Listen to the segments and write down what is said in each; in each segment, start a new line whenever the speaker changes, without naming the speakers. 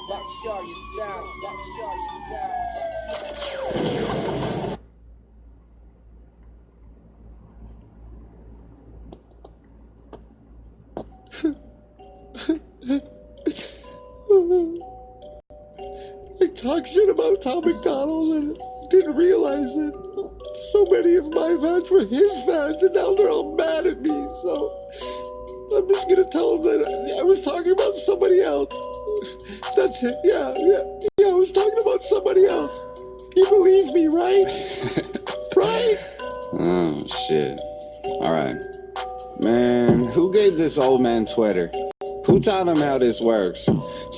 That's sure you sound. That's sure you sound.
I talked shit about Tom MacDonald and didn't realize that so many of my fans were his fans, and now they're all mad at me, so I'm just gonna tell them that I was talking about somebody else. That's it, yeah, I was talking about somebody else. You believe me, right? Right?
Oh, shit. Alright. Man, who gave this old man Twitter? Who taught him how this works?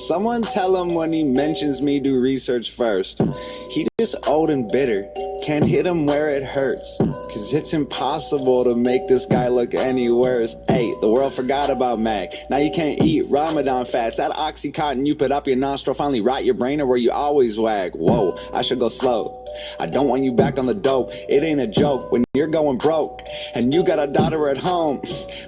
Someone tell him when he mentions me, do research first. He just old and bitter. Can't hit him where it hurts. Cause it's impossible to make this guy look any worse. Hey, the world forgot about Mac. Now you can't eat Ramadan fast. That Oxycontin you put up your nostril finally rot your brain, or where you always wag. Whoa, I should go slow. I don't want you back on the dope. It ain't a joke when you're going broke and you got a daughter at home.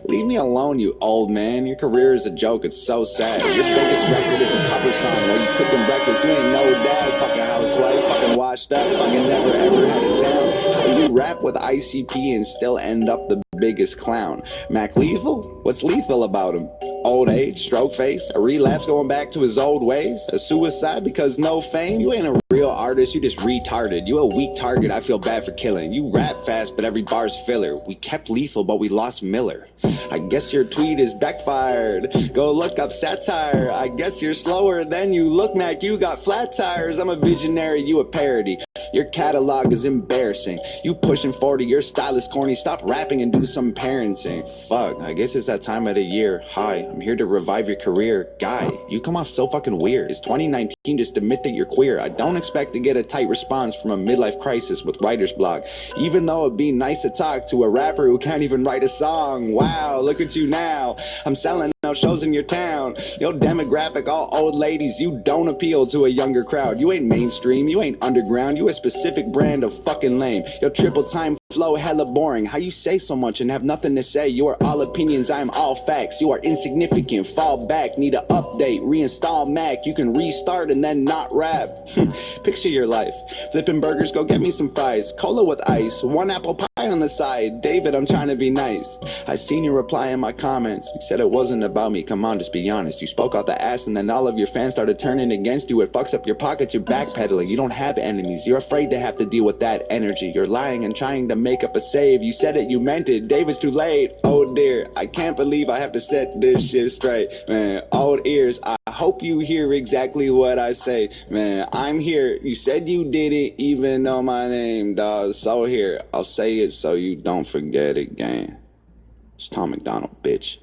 Leave me alone, you old man. Your career is a joke, it's so sad. Your biggest record is a cover song while you cooking breakfast. You ain't no dad, fucking housewife, fucking washed up, fucking never ever had a sound. How do you rap with ICP and still end up the biggest clown? Mac lethal? What's lethal about him? Old age, stroke face, a relapse going back to his old ways, a suicide because no fame? You ain't a real artist, you just retarded. You a weak target, I feel bad for killing. You rap fast, but every bar's filler. We kept lethal, but we lost Miller. I guess your tweet is backfired. Go look up satire. I guess you're slower than you look, Mac. You got flat tires. I'm a visionary, you a parody. Your catalog is embarrassing. You pushing 40, your style is corny. Stop rapping and do some parenting. Fuck, I guess it's that time of the year. Hi, I'm here to revive your career. Guy, you come off so fucking weird. It's 2019, just admit that you're queer. I don't expect to get a tight response from a midlife crisis with writer's block. Even though it'd be nice to talk to a rapper who can't even write a song. Wow, look at you now. I'm selling out shows in your town. Your demographic, all old ladies. You don't appeal to a younger crowd. You ain't mainstream, you ain't underground. You a specific brand of fucking lame. Your triple time flow hella boring. How you say so much and have nothing to say? You are all opinions, I am all facts. You are insignificant, fall back, need an update, reinstall Mac. You can restart and then not rap. Picture your life, flipping burgers, go get me some fries, cola with ice, one apple pie on the side. David, I'm trying to be nice. I seen you reply in my comments. You said it wasn't about me, come on, just be honest. You spoke out the ass and then all of your fans started turning against you. It fucks up your pockets, you're backpedaling. You don't have enemies, you're afraid to have to deal with that energy. You're lying and trying to make up a save. You said it, you meant it, David's too late. Oh dear, I can't believe I have to set this shit straight. Man, old ears, I hope you hear exactly what I say. Man, I'm here, you said you didn't even know my name, dawg. So here, I'll say it so you don't forget again. It's Tom MacDonald, bitch.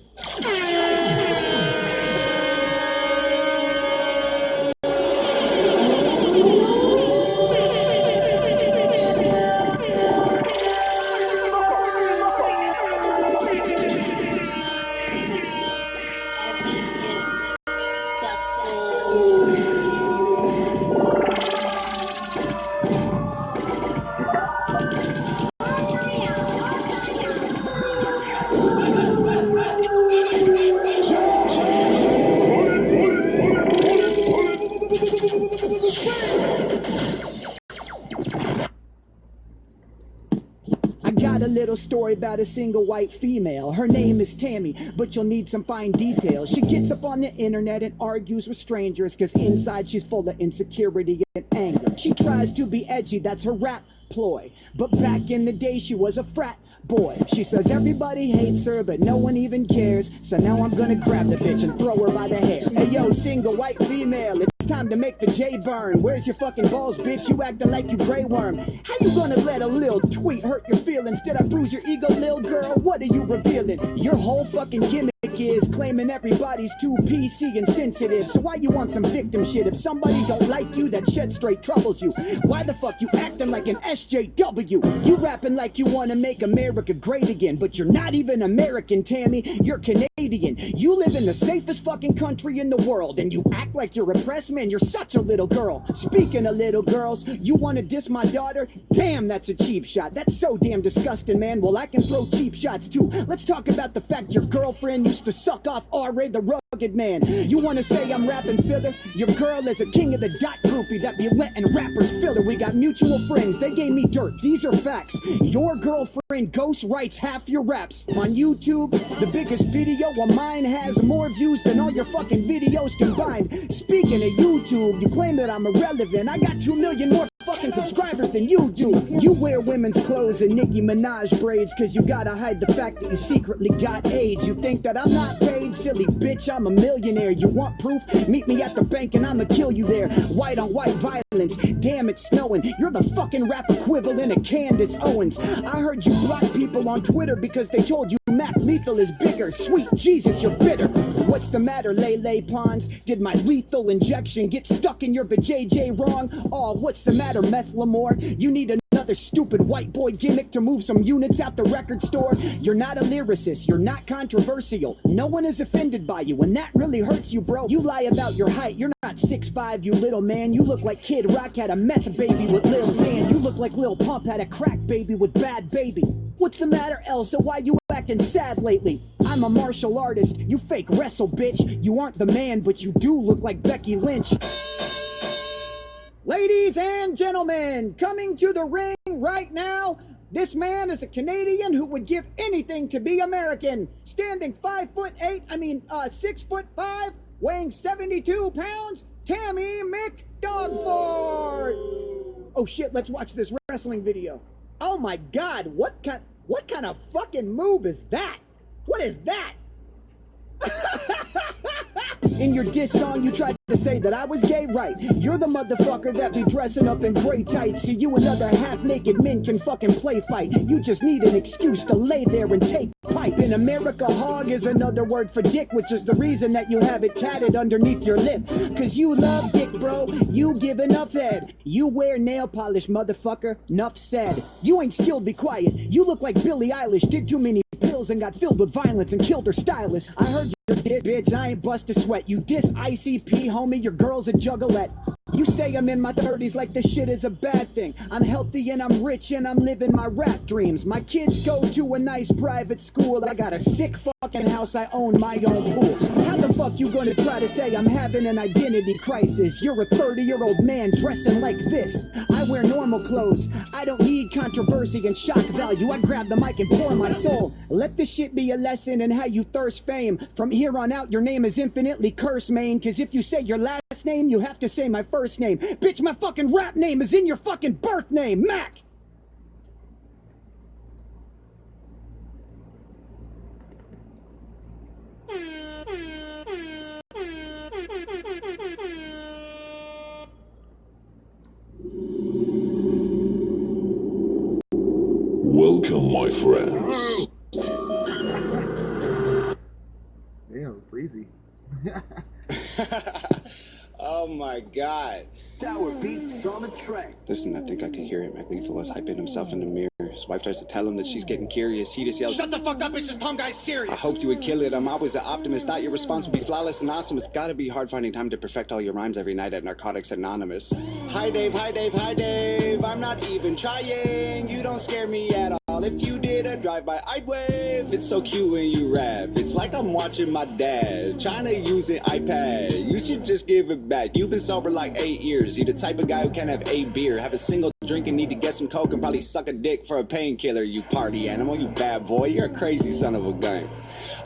Little story about a single white female. Her name is Tammy, but you'll need some fine details. She gets up on the internet and argues with strangers, cause inside she's full of insecurity and anger. She tries to be edgy, that's her rap ploy, but back in the day she was a frat boy. She says everybody hates her, but no one even cares. So now I'm gonna grab the bitch and throw her by the hair. Hey yo, single white female, it's time to make the J burn. Where's your fucking balls, bitch? You acting like you Grey Worm. How you gonna let a little tweet hurt your feelings? Did I bruise your ego, lil girl? What are you revealing? Your whole fucking gimmick is claiming everybody's too PC and sensitive. So why you want some victim shit? If somebody don't like you, that shit straight troubles you. Why the fuck you acting like an SJW? You rapping like you wanna make America great again, but you're not even American, Tammy. You're Canadian. You live in the safest fucking country in the world, and you act like you're repressed. Man, you're such a little girl. Speaking of little girls, you wanna diss my daughter? Damn, that's a cheap shot. That's so damn disgusting, man. Well, I can throw cheap shots too. Let's talk about the fact your girlfriend used to suck off R.A. the rugged man. You wanna say I'm rapping filler? Your girl is a king of the dot groupie that be letting rappers filler. We got mutual friends, they gave me dirt, these are facts. Your girlfriend ghost writes half your raps. On YouTube, the biggest video of mine has more views than all your fucking videos combined. Speaking of YouTube, you claim that I'm irrelevant. I got 2 million more fucking subscribers than you do. You wear women's clothes and Nicki Minaj braids cause you gotta hide the fact that you secretly got AIDS. You think that I'm not paid? Silly bitch, I'm a millionaire. You want proof? Meet me at the bank and I'ma kill you there. White on white violence, damn it's snowing. You're the fucking rap equivalent of Candace Owens. I heard you block people on Twitter because they told you Mac Lethal is bigger. Sweet Jesus, you're bitter. What's the matter, Lele Pons? Did my lethal injection get stuck in your vajayjay wrong? Oh, what's the matter, Meth Lamore? You need another stupid white boy gimmick to move some units out the record store? You're not a lyricist, you're not controversial. No one is offended by you, and that really hurts you, bro. You lie about your height, you're not 6'5", you little man. You look like Kid Rock had a meth baby with Lil Xan. You look like Lil Pump had a crack baby with Bad Baby. What's the matter, Elsa? Why you acting sad lately? I'm a martial artist, you fake wrestle, bitch. You aren't the man, but you do look like Becky Lynch. Ladies and gentlemen, coming to the ring right now, this man is a Canadian who would give anything to be American. Standing 6'5", weighing 72 pounds, Tammy McDogford. Oh shit, let's watch this wrestling video. Oh my God, what kind of fucking move is that? What is that? In your diss song, you tried to say that I was gay, right? You're the motherfucker that be dressing up in gray tights so you and other half-naked men can fucking play fight. You just need an excuse to lay there and take pipe. In America, hog is another word for dick, which is the reason that you have it tatted underneath your lip. Cause you love dick, bro. You give enough head. You wear nail polish, motherfucker. Nuff said. You ain't skilled, be quiet. You look like Billie Eilish did too many pills and got filled with violence and killed her stylist. I heard you diss, bitch, I ain't bust a sweat. You diss ICP, homie, your girl's a juggalette. You say I'm in my 30s like this shit is a bad thing. I'm healthy and I'm rich and I'm living my rap dreams. My kids go to a nice private school. I got a sick fucking house, I own my own pool. How the fuck you gonna try to say I'm having an identity crisis? You're a 30-year-old man dressing like this. I wear normal clothes. I don't need controversy and shock value. I grab the mic and pour my soul. Let this shit be a lesson in how you thirst fame. From here on out, your name is infinitely cursed, man. Cause if you say your last name, you have to say my first name. Bitch, my fucking rap name is in your fucking birth name, Mac!
Welcome, my friends.
Damn, breezy.
Oh my God.
Tower beats on the track.
Listen, I think I can hear it. MacLethal is hyping himself in the mirror. His wife tries to tell him that she's getting curious. He just yells, "Shut the fuck up, it's just Tom Guy's serious." I hoped you would kill it. I'm always an optimist. Thought your response would be flawless and awesome. It's gotta be hard finding time to perfect all your rhymes every night at Narcotics Anonymous. Hi Dave, hi Dave, hi Dave. I'm not even trying. You don't scare me at all. If you did a drive-by, I'd wave. It's so cute when you rap. It's like I'm watching my dad trying to use an iPad. You should just give it back. You've been sober like 8 years. You're the type of guy who can't have a beer, have a single drink and need to get some coke and probably suck a dick for a painkiller. You party animal, you bad boy. You're a crazy son of a gun.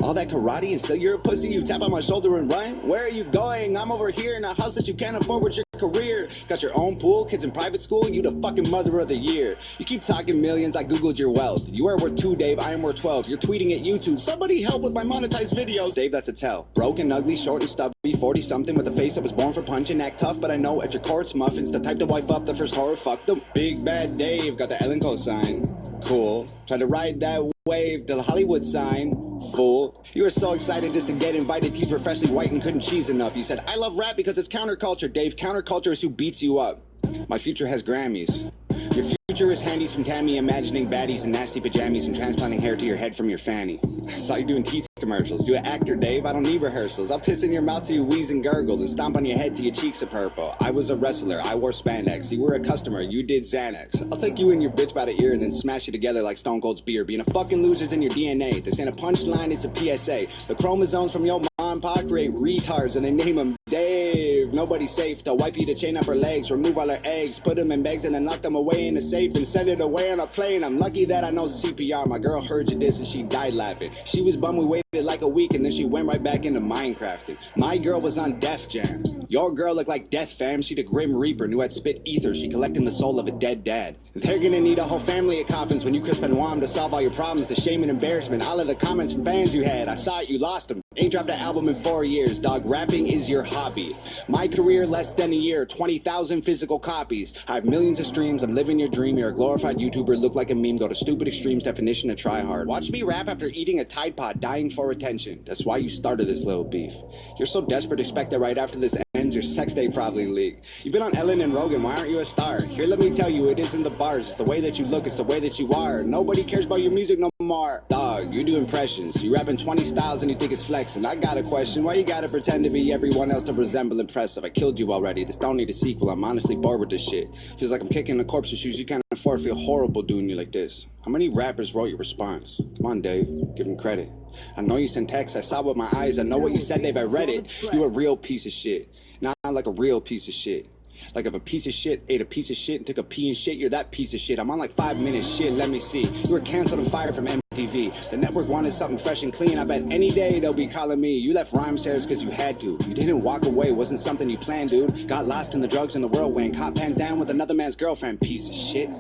All that karate and still you're a pussy. You tap on my shoulder and run. Where are you going? I'm over here in a house that you can't afford with your career. Got your own pool, kids in private school, you the fucking mother of the year. You keep talking millions, I googled your wealth. You are worth 2, Dave, I am worth 12. You're tweeting at YouTube, somebody help with my monetized videos. Dave, that's a tell. Broken, ugly, short and stubby, 40 something with a face that was born for punching. Act tough, but I know at your core it's muffins. The type to wife up the first horror, fuck them. Big bad Dave, got the Ellen cosign. Cool. Try to ride that wave to the Hollywood sign. Fool. You were so excited just to get invited. Teeth were freshly white and couldn't cheese enough. You said, I love rap because it's counterculture, Dave. Counterculture is who beats you up. My future has Grammys. Your
Futurist handies from Tammy, imagining baddies in nasty pajamas and transplanting hair to your head from your fanny. I saw you doing teeth commercials. Do an actor, Dave. I don't need rehearsals. I'll piss in your mouth till you wheeze and gurgle, then stomp on your head till your cheeks are purple. I was a wrestler. I wore spandex. You were a customer. You did Xanax. I'll take you and your bitch by the ear and then smash you together like Stone Cold's beer. Being a fucking loser's in your DNA. This ain't a punchline, it's a PSA. The chromosomes from your mom and pop create retards and they name them Dave. Nobody's safe. They'll wife you to chain up her legs, remove all her eggs, put them in bags and then lock them away in the safe and send it away on a plane. I'm lucky that I know CPR. My girl heard you this and she died laughing. She was bummed we waited like a week and then she went right back into Minecrafting. My girl was on Def Jam. Your girl looked like Death Fam. She the Grim Reaper, knew I'd spit ether. She collecting the soul of a dead dad. They're gonna need a whole family of coffins when you crisp and warm to solve all your problems. The shame and embarrassment, all of the comments from fans you had. I saw it, you lost them. Ain't dropped an album in 4 years, dog. Rapping is your hobby. My career, less than a year, 20,000 physical copies. I have millions of streams, I'm living your dream. You're a glorified YouTuber, look like a meme. Go to stupid extremes, definition of try hard. Watch me rap after eating a Tide Pod, dying for attention. That's why you started this little beef. You're so desperate, expect that right after this ends, your sex day probably leaked. You've been on Ellen and Rogan, why aren't you a star? Here, let me tell you, it isn't the bars, it's the way that you look, it's the way that you are. Nobody cares about your music no more. Dog, you do impressions. You rapping 20 styles and you think it's flexing. I got a question, why you gotta pretend to be everyone else to resemble impressive? I killed you already, this don't need a sequel. I'm honestly bored with this shit. Feels like I'm kicking the corpse's shoes you can't afford. Feel horrible doing you like this. How many rappers wrote your response? Come on, Dave, give him credit. I know you sent texts, I saw with my eyes, I know what you said, Dave, I read it. You a real piece of shit. Not like a real piece of shit. Like if a piece of shit ate a piece of shit and took a pee and shit, you're that piece of shit. I'm on like 5 minutes, shit, let me see. You were canceled and fired from MTV. The network wanted something fresh and clean. I bet any day they'll be calling me. You left rhyme shares because you had to. You didn't walk away, wasn't something you planned, dude. Got lost in the drugs and the whirlwind. Caught pants down with another man's girlfriend, piece of shit.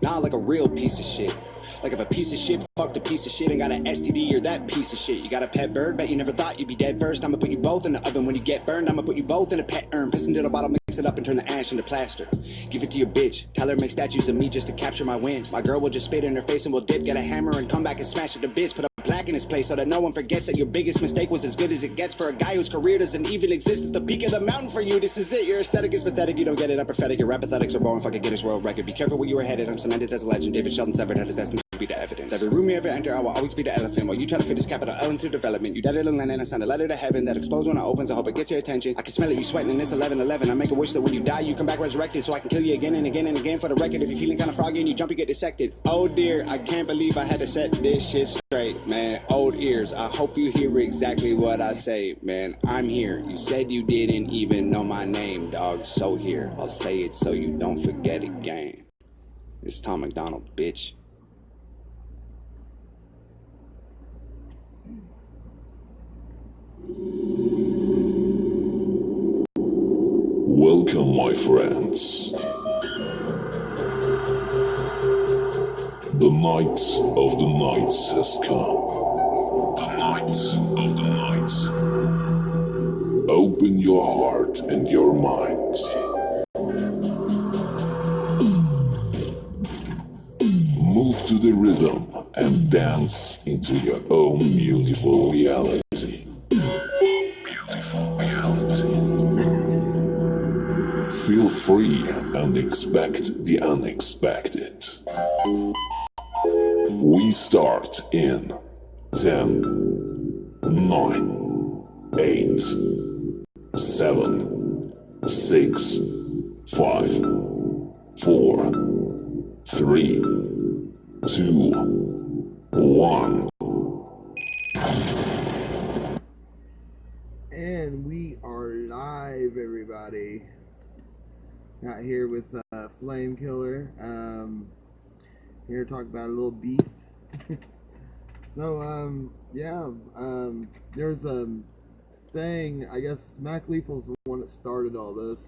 Nah, like a real piece of shit. Like if a piece of shit fucked a piece of shit and got an STD, you're that piece of shit. You got a pet bird, bet you never thought you'd be dead first. I'ma put you both in the oven when you get burned. I'ma put you both in a pet urn, piss into the bottle, mix it up and turn the ash into plaster. Give it to your bitch, tell her make statues of me just to capture my win. My girl will just spit in her face and will dip, get a hammer and come back and smash it to bits. Put a plaque in its place so that no one forgets that your biggest mistake was as good as it gets for a guy whose career doesn't even exist. It's the peak of the mountain for you, this is it. Your aesthetic is pathetic, you don't get it, I'm prophetic. Your rap pathetics are born, fucking Guinness World Record. Be careful where you were headed, I'm cemented as a legend. David Sheldon severed head is destined to be the evidence. Every room you ever enter, I will always be the elephant. While you try to fit this capital L into development, you dead little land and I send a letter to heaven that explodes when it opens. I hope it gets your attention. I can smell it, you sweating, and it's 11:11. I make a wish that when you die, you come back resurrected, so I can kill you again and again and again for the record. If you're feeling kind of froggy and you jump, you get dissected. Oh dear, I can't believe I had to set this shit straight, man. Old ears, I hope you hear exactly what I say, man. I'm here. You said you didn't even know my name, dog. So here, I'll say it so you don't forget again. It's Tom MacDonald, bitch.
Welcome, my friends. The night of the nights has come. The night of the nights. Open your heart and your mind. Move to the rhythm and dance into your own beautiful reality. Beautiful reality. Feel free and expect the unexpected. We start in 10, 9, 8, 7, 6, 5, 4, 3, 2, 1.
And we are live, everybody. Got here with Flame Killer. Here to talk about a little beef. So, yeah, there's a thing, I guess Mac Lethal's the one that started all this.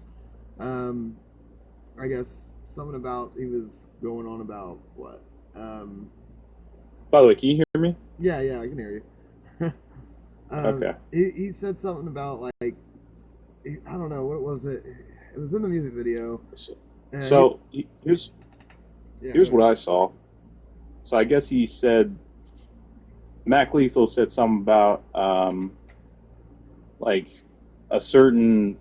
I guess something about, he was going on about what?
By the way, can you hear me?
Yeah, I can hear you.
Okay.
He said something about, like, I don't know, what was it? It was in the music video.
So here's what I saw. So I guess he said, Mac Lethal said something about like a certain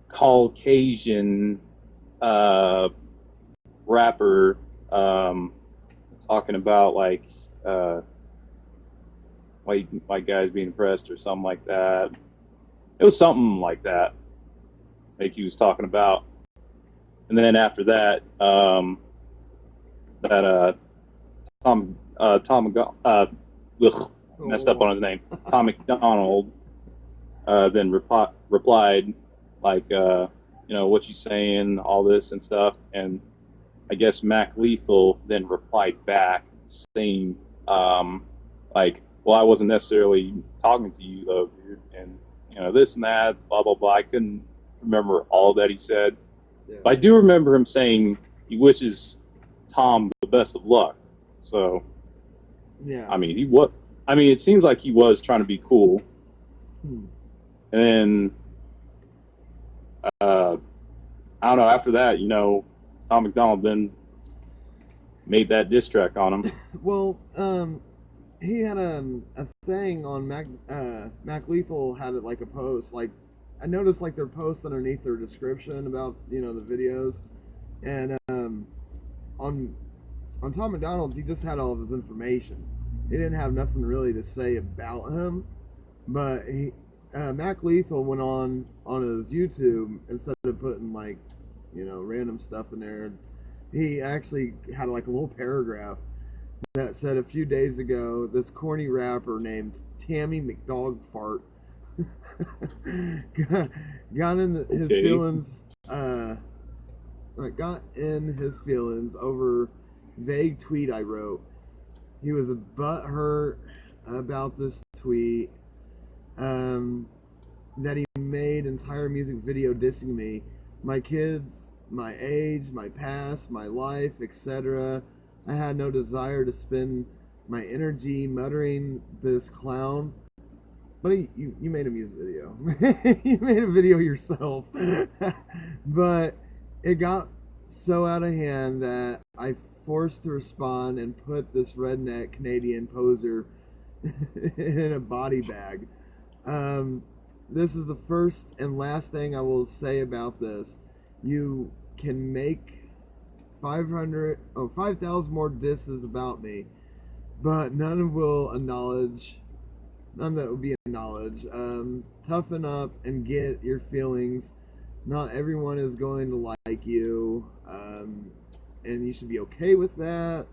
Caucasian rapper talking about like white guys being oppressed or something like that. It was something like that, like he was talking about. And then after that, messed up on his name. Tom MacDonald then replied like, what you saying, all this and stuff. And I guess Mac Lethal then replied back saying, like, well, I wasn't necessarily talking to you though, dude, and this and that, blah blah blah. I couldn't remember all that he said, but I do remember him saying he wishes Tom the best of luck. So,
yeah,
I mean, it seems like he was trying to be cool, and then I don't know. After that, Tom MacDonald then made that diss track on him.
Well, he had a thing on Mac Lethal had it like a post. Like, I noticed like their post underneath their description about the videos, and on Tom MacDonald's he just had all of his information. He didn't have nothing really to say about him, but Mac Lethal went on his YouTube, instead of putting like random stuff in there, he actually had like a little paragraph that said, a few days ago, this corny rapper named Tammy McDogfart got in his feelings. Got in his feelings over vague tweet I wrote. He was butthurt about this tweet. That he made entire music video dissing me, my kids, my age, my past, my life, etc. I had no desire to spend my energy muttering this clown. But you made a music video. You made a video yourself. But it got so out of hand that I forced to respond and put this redneck Canadian poser in a body bag. This is the first and last thing I will say about this. You can make 5,000 more disses about me, but none that will be acknowledged. Toughen up and get your feelings. Not everyone is going to like you, and you should be okay with that.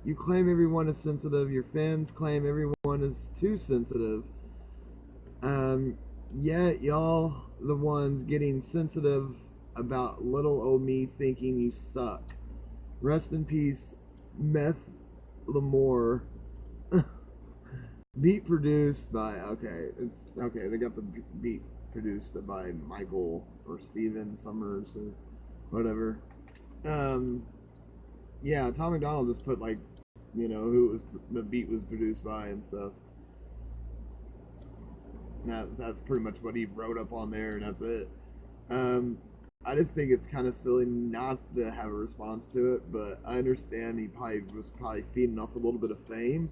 You claim everyone is sensitive. Your fans claim everyone is too sensitive. Yet y'all the ones getting sensitive about little old me thinking you suck. Rest in peace, Meth Lamore. Beat produced by they got the beat produced by Michael or Steven Summers or whatever. Yeah, Tom MacDonald just put like who the beat was produced by and stuff. That's pretty much what he wrote up on there, and that's it. I just think it's kind of silly not to have a response to it, but I understand he was feeding off a little bit of fame.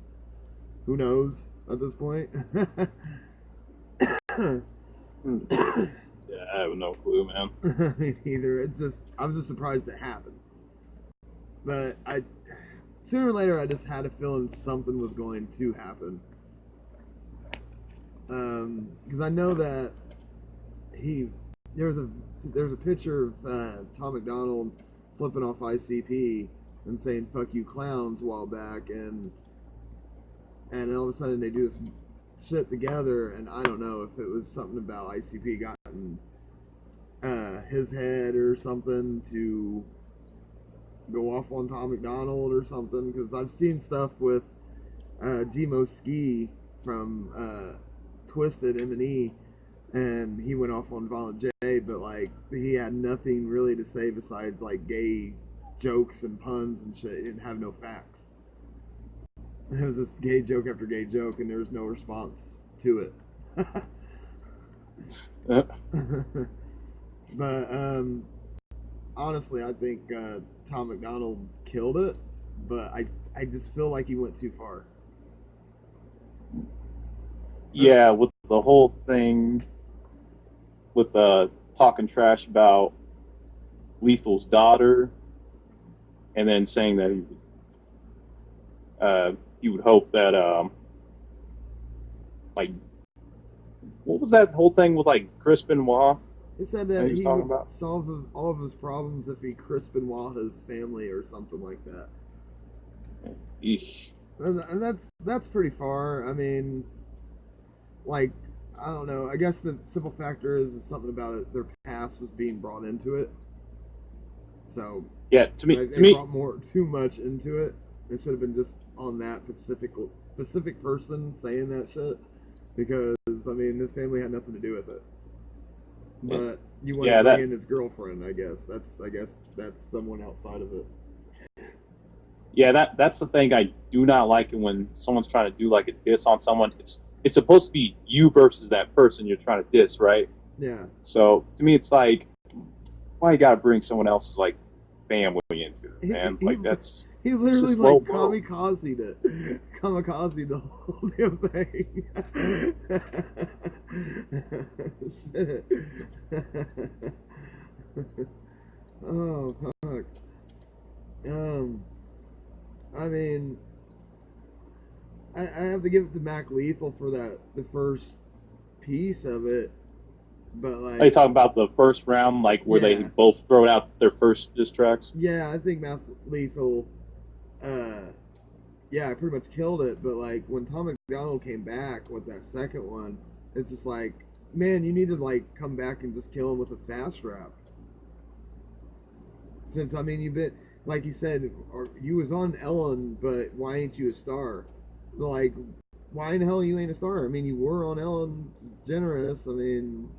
Who knows at this point?
Yeah, I have no clue, man.
Me neither. I'm just surprised it happened. But sooner or later, I just had a feeling something was going to happen. Because I know that there's a picture of Tom MacDonald flipping off ICP and saying "fuck you clowns" a while back, and all of a sudden they do this shit together, and I don't know if it was something about ICP gotten his head or something to go off on Tom MacDonald or something, because I've seen stuff with Gmo Ski from Twisted M&E, and he went off on Violent J, but like he had nothing really to say besides like gay jokes and puns and shit. He didn't have no facts. It was just gay joke after gay joke, and there was no response to it. But honestly, I think Tom MacDonald killed it, but I just feel like he went too far.
Yeah, with the whole thing with talking trash about Lethal's daughter, and then saying that he would hope that like, what was that whole thing with like Chris Benoit?
He said
That
that
he was
he
talking
would
about?
solve all of his problems if he Chris Benoit his family or something like that.
Eesh.
And that's pretty far. I mean, like, I don't know. I guess the simple factor is something about it. Their past was being brought into it. So
Yeah, to me,
they brought too much into it. It should have been just on that specific person saying that shit. Because I mean, his family had nothing to do with it. But you want to bring in his girlfriend, I guess. That's someone outside of it.
Yeah, that's the thing I do not like, when someone's trying to do like a diss on someone. It's supposed to be you versus that person you're trying to diss, right?
Yeah.
So to me, it's like, why you gotta bring someone else's like family into it, man? Like that's
he literally
just
like
low blow.
kamikazed the whole damn thing. Shit. Oh fuck. I mean, I have to give it to Mac Lethal for the first piece of it, but like.
Are you talking about the first round, like where they both throw out their first diss tracks?
Yeah, I think Mac Lethal, pretty much killed it. But like when Tom MacDonald came back with that second one, it's just like, man, you need to like come back and just kill him with a fast rap. Since I mean, you've been. Like he said, you was on Ellen, but why ain't you a star? Like, why in the hell you ain't a star? I mean, you were on Ellen DeGeneres. I mean,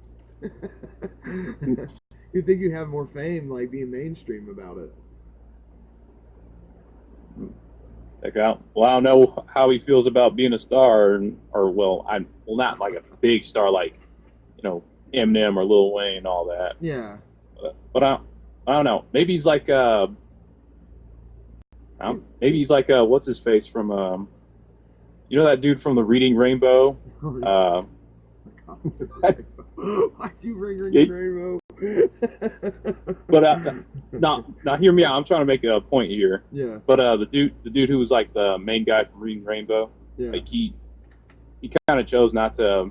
you'd think you have more fame, like, being mainstream about it.
Well, I don't know how he feels about being a star, not like a big star like, Eminem or Lil Wayne and all that.
Yeah.
But I don't know. Maybe he's like what's his face from that dude from the Reading Rainbow?
Why'd you bring Reading Rainbow?
But now hear me out. I'm trying to make a point here.
Yeah.
But the dude who was like the main guy from Reading Rainbow,
yeah.
Like he kind of chose not to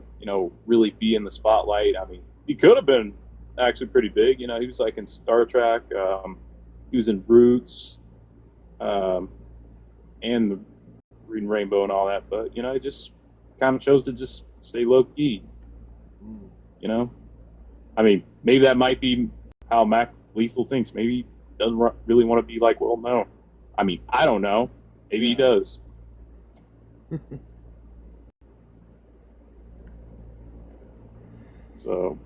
really be in the spotlight. I mean, he could have been actually pretty big. He was like in Star Trek. He was in Roots. And the Reading Rainbow and all that, but he just kind of chose to just stay low key. I mean, maybe that might be how Mac Lethal thinks. Maybe he doesn't really want to be like, well, no. I mean, I don't know. Maybe he does. So,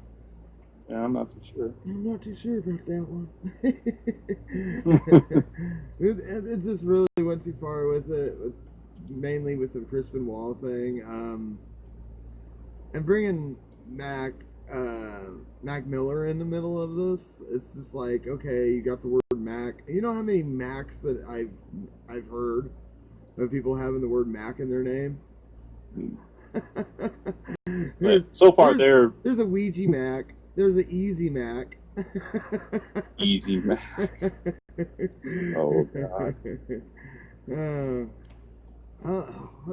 yeah, I'm not too sure.
I'm not too sure about that one. It just really went too far with it, mainly with the Chris Benoit thing. And bringing Mac Miller in the middle of this, it's just like, okay, you got the word Mac. You know how many Macs that I've heard of people having the word Mac in their name?
So far,
there's a Ouija Mac. There's an Easy Mac.
Easy Mac. Oh, God.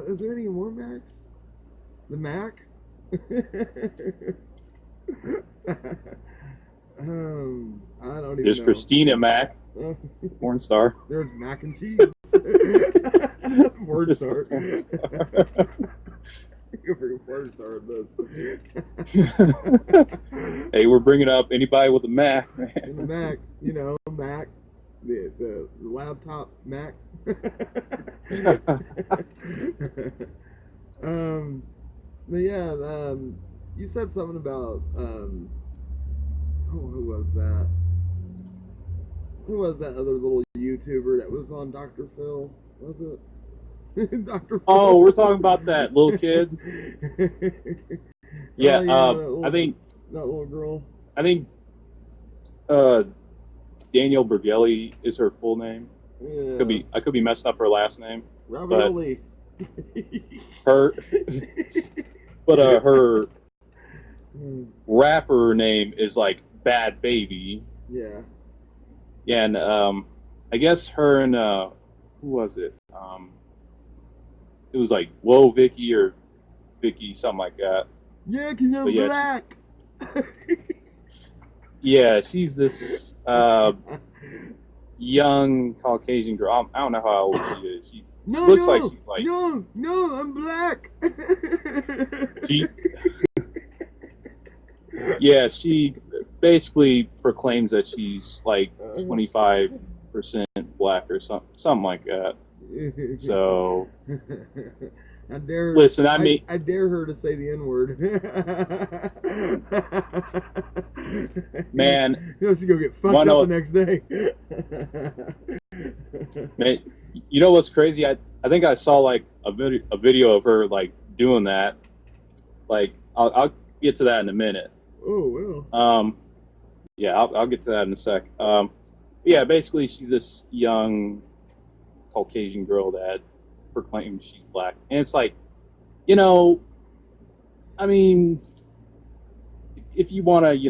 Is there any more Macs? The Mac? I don't even
There's
know.
Christina Mac, porn star.
There's Mac and Cheese. Porn star. Porn star of this.
Hey, we're bringing up anybody with a Mac, man.
And the Mac, Mac, the laptop Mac. But yeah, you said something about who was that? Who was that other little YouTuber that was on Dr. Phil? Was it? Dr. Phil?
Oh, we're talking about that little kid. Yeah, I think
that little girl.
I think Danielle Bergelli is her full name.
Yeah.
I could be messing up her last name.
Ravioli.
Her rapper name is like Bad Baby.
Yeah.
Yeah, and I guess her and who was it? It was like Whoa Vicky or Vicky, something like that.
Yeah, 'cause I'm
But yeah,
black.
Yeah, she's this young Caucasian girl. I don't know how old she is. She looks like she's like
no, I'm black.
she. Yeah, she basically proclaims that she's like 25% black or something like that. So,
I dare.
Listen, I mean,
I dare her to say the N-word.
Man,
you know, she go get fucked up the next day.
Man, you know what's crazy? I think I saw like a video of her like doing that. Like, I'll get to that in a minute.
Oh well.
Yeah, I'll get to that in a sec. Yeah, basically she's this young Caucasian girl that proclaims she's black, and it's like, you know, I mean, if you want to, you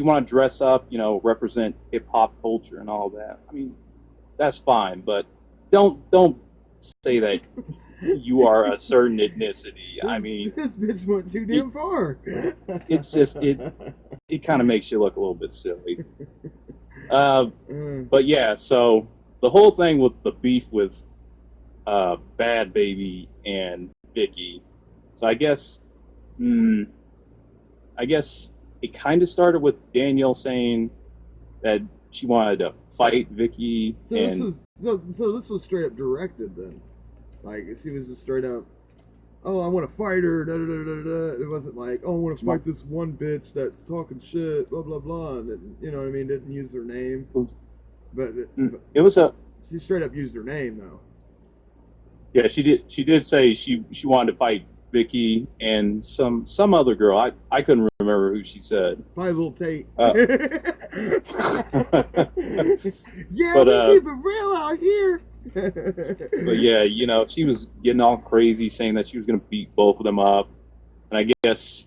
want to dress up, represent hip hop culture and all that. I mean, that's fine, but don't say that you are a certain ethnicity. I mean,
this bitch went too damn far.
It's just it kind of makes you look a little bit silly. But yeah, so the whole thing with the beef with Bad Baby and Vicky. So I guess it kind of started with Danielle saying that she wanted to fight Vicky.
So this was straight up directed then. Like, she was just straight up, oh, I want to fight her, da da da da da. It wasn't like, oh, I want to fight this one bitch that's talking shit, blah blah blah, and you know what I mean? Didn't use her name, but
it was
she straight up used her name though.
Yeah, she did. She did say she wanted to fight Vicky and some other girl. I couldn't remember who she said.
Probably little Tate.
Yeah,
but, we keep it real out here.
But yeah, she was getting all crazy, saying that she was going to beat both of them up. And I guess,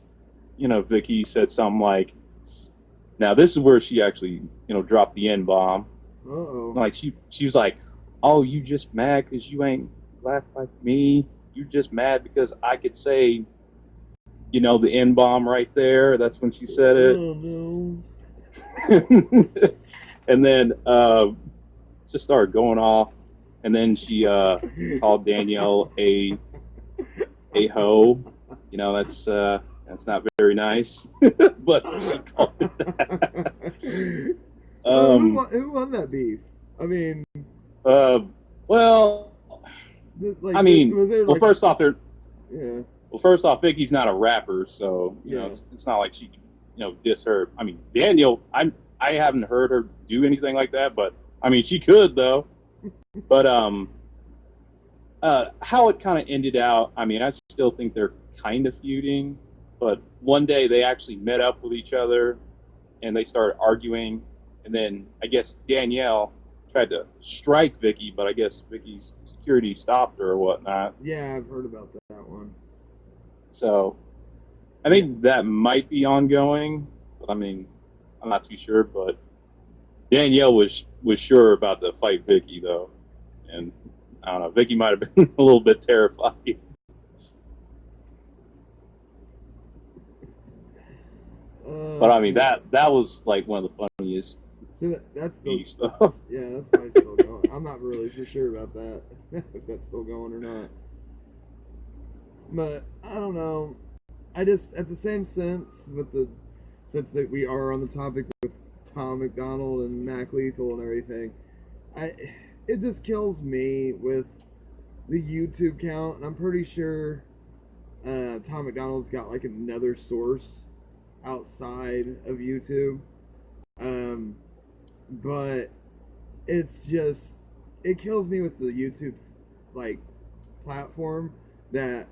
Vicky said something like, now this is where she actually, dropped the N-bomb.
Uh-oh.
Like, she was like, oh, you just mad because you ain't black like me? You just mad because I could say, the N-bomb right there? That's when she said it.
Oh, no.
And then just started going off. And then she called Danielle a hoe. That's not very nice. But she called it that.
Who won that beef? I mean,
well,
like,
I mean,
like,
first off,
yeah.
Well, first off, Vicky's not a rapper, so it's not like she diss her. I mean, Danielle, I haven't heard her do anything like that, but I mean, she could though. But how it kind of ended out, I mean, I still think they're kind of feuding. But one day they actually met up with each other, and they started arguing. And then I guess Danielle tried to strike Vicky, but I guess Vicky's security stopped her or whatnot.
Yeah, I've heard about that one.
So I think that might be ongoing. But I mean, I'm not too sure. But Danielle was sure about to fight Vicky though, and I don't know. Vicky might have been a little bit terrified. But I mean, that was like one of the funniest
that's still,
stuff.
Yeah, that's probably still going. I'm not really for sure about that, if that's still going or not. But I don't know. I just, at the same sense, since that we are on the topic with Tom MacDonald and Mac Lethal and everything, it just kills me with the YouTube count, and I'm pretty sure Tom MacDonald's got like another source outside of YouTube, but it's just, it kills me with the YouTube like platform that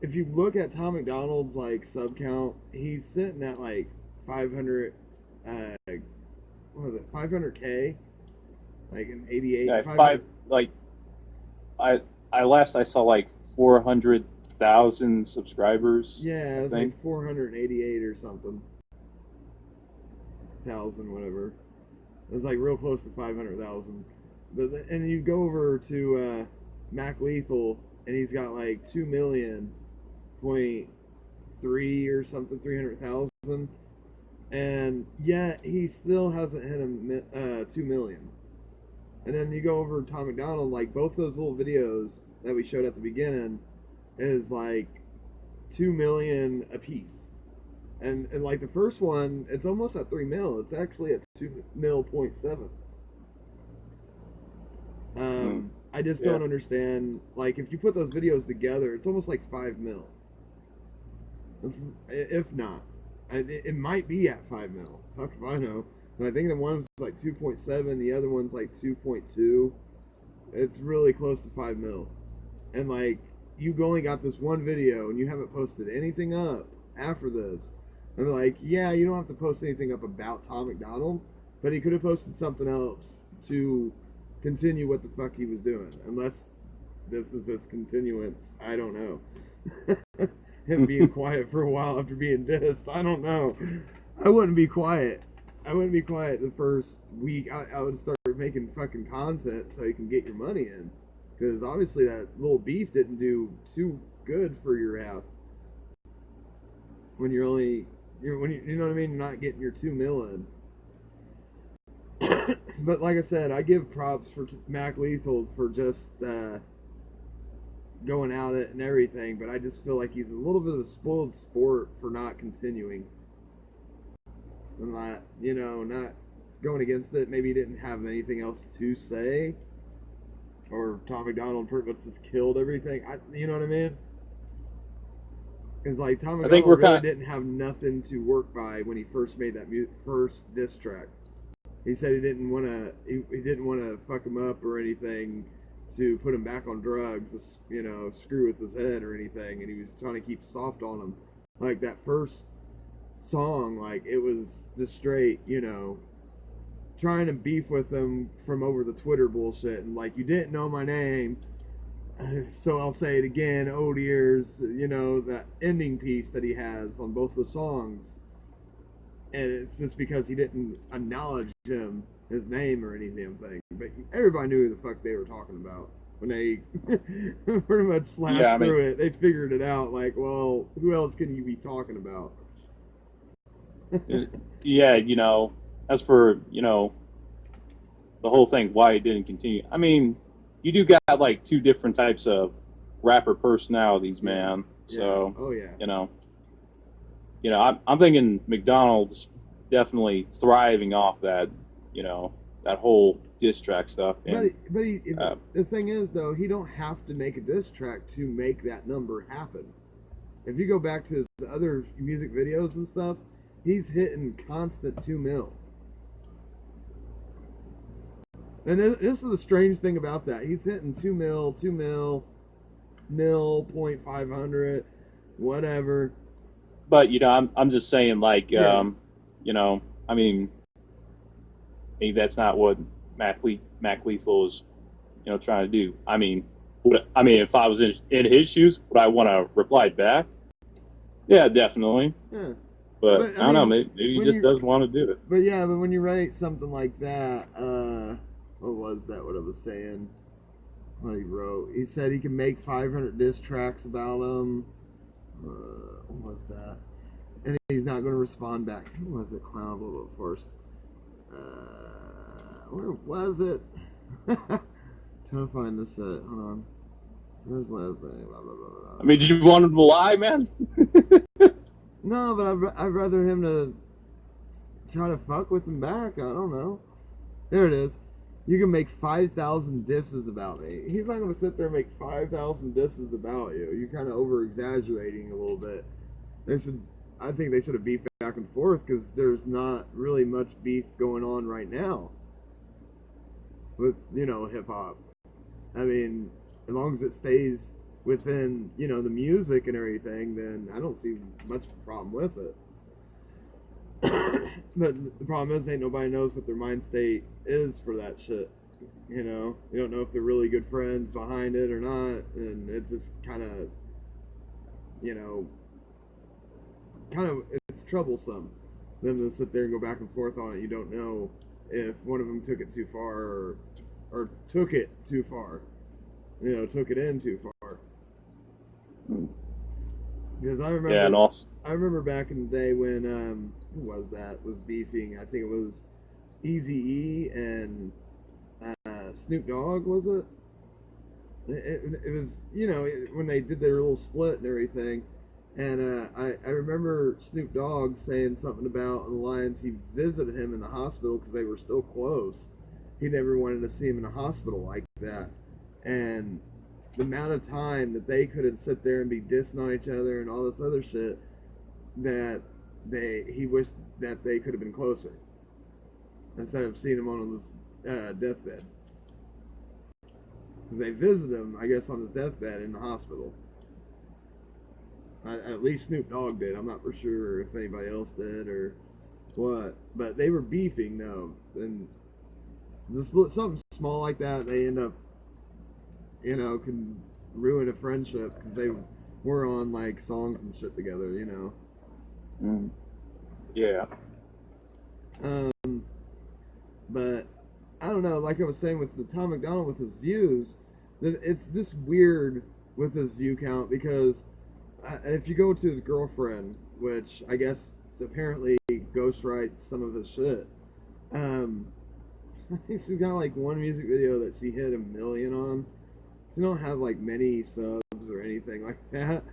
if you look at Tom MacDonald's like sub count, he's sitting at like 500 what was it, 500k, like an 88.
Yeah, I last I saw like 400,000 subscribers.
Yeah, it was like 488 or something. 500,000, whatever. It was like real close to 500,000. But and you go over to Mac Lethal, and he's got like 2,000,000.3 or something, 300,000, and yet he still hasn't hit 2 million. And then you go over to Tom MacDonald, like both those little videos that we showed at the beginning is like 2 million a piece. And like the first one, it's almost at 3 mil. It's actually at 2.7 mil. I just don't understand. Like, if you put those videos together, it's almost like 5 mil. If not, it might be at 5 mil. Fuck if I know. But I think the one's like 2.7, the other one's like 2.2. It's really close to 5 mil. And like, you've only got this one video, and you haven't posted anything up after this. And they're like, yeah, you don't have to post anything up about Tom MacDonald, but he could have posted something else to continue what the fuck he was doing. Unless this is his continuance. I don't know. Him being quiet for a while after being dissed. I don't know. I wouldn't be quiet. I wouldn't be quiet the first week. I would start making fucking content so you can get your money in. Because obviously that little beef didn't do too good for your half. When you're only, you know what I mean? You're not getting your 2 mil in. But like I said, I give props for Mac Lethal for just going at it and everything, but I just feel like he's a little bit of a spoiled sport for not continuing. And not, not going against it. Maybe he didn't have anything else to say. Or Tom MacDonald pretty much just killed everything. You know what I mean? Because like Tom MacDonald really didn't have nothing to work by when he first made that first diss track. He said he didn't want to fuck him up or anything to put him back on drugs, screw with his head or anything, and he was trying to keep soft on him. Like that first song, like it was just straight, trying to beef with him from over the Twitter bullshit, and like, you didn't know my name, so I'll say it again, oh dears, that ending piece that he has on both the songs. And it's just because he didn't acknowledge his name or any damn thing. But everybody knew who the fuck they were talking about when they pretty much slashed through it. They figured it out. Like, well, who else can you be talking about?
Yeah, as for, the whole thing, why it didn't continue. I mean, you do got like two different types of rapper personalities, man.
Yeah.
So,
oh yeah.
I'm thinking MacDonald's definitely thriving off that, that whole diss track stuff. And,
but the thing is, though, he don't have to make a diss track to make that number happen. If you go back to his other music videos and stuff, he's hitting constant 2 mil. And this is the strange thing about that. He's hitting 2 mil, 0.500, whatever.
But I'm just saying, like, I mean, maybe that's not what Mac Lethal is, trying to do. I mean, if I was in his shoes, would I want to reply back? Yeah, definitely.
Yeah.
But I don't know, maybe he just doesn't want to do it.
But yeah, but when you write something like that, what was that? What I was saying? What he wrote? He said he can make 500 diss tracks about him. What was that? And he's not going to respond back. Who was it? Clown a little bit first. Where was it? Trying to find this. Hold on. Where's last name? Blah, blah, blah, blah.
I mean, did you want him to lie, man?
No, but I'd rather him to try to fuck with him back. I don't know. There it is. You can make 5,000 disses about me. He's not going to sit there and make 5,000 disses about you. You're kind of over-exaggerating a little bit. I think they should have beefed back and forth, because there's not really much beef going on right now with, hip-hop. I mean, as long as it stays within, the music and everything, then I don't see much problem with it. But the problem is, ain't nobody knows what their mind state is for that shit. You don't know if they're really good friends behind it or not, and it's just kind of, it's troublesome. them to sit there and go back and forth on it. You don't know if one of them took it too far or took it too far. You know, took it in too far. Because I remember,
Yeah, and also,
I remember back in the day when who was that was beefing? I think it was Eazy-E and Snoop Dogg, was it? It was, you know, when they did their little split and everything. And I remember Snoop Dogg saying something about the lines he visited him in the hospital because they were still close. He never wanted to see him in a hospital like that. And the amount of time that they couldn't sit there and be dissing on each other and all this other shit, that he wished that they could have been closer instead of seeing him on his deathbed. They visited him, I guess, on his deathbed in the hospital. At least Snoop Dogg did. I'm not for sure if anybody else did or what. But they were beefing, though. And something small like that, they end up, you know, can ruin a friendship because they were on, like, songs and shit together, you know.
Yeah.
But I don't know, like I was saying with the Tom MacDonald with his views, it's just weird with his view count because if you go to his girlfriend, which I guess apparently ghostwrites some of his shit, I think she's got like one music video that she hit 1 million on. She don't have like many subs or anything like that.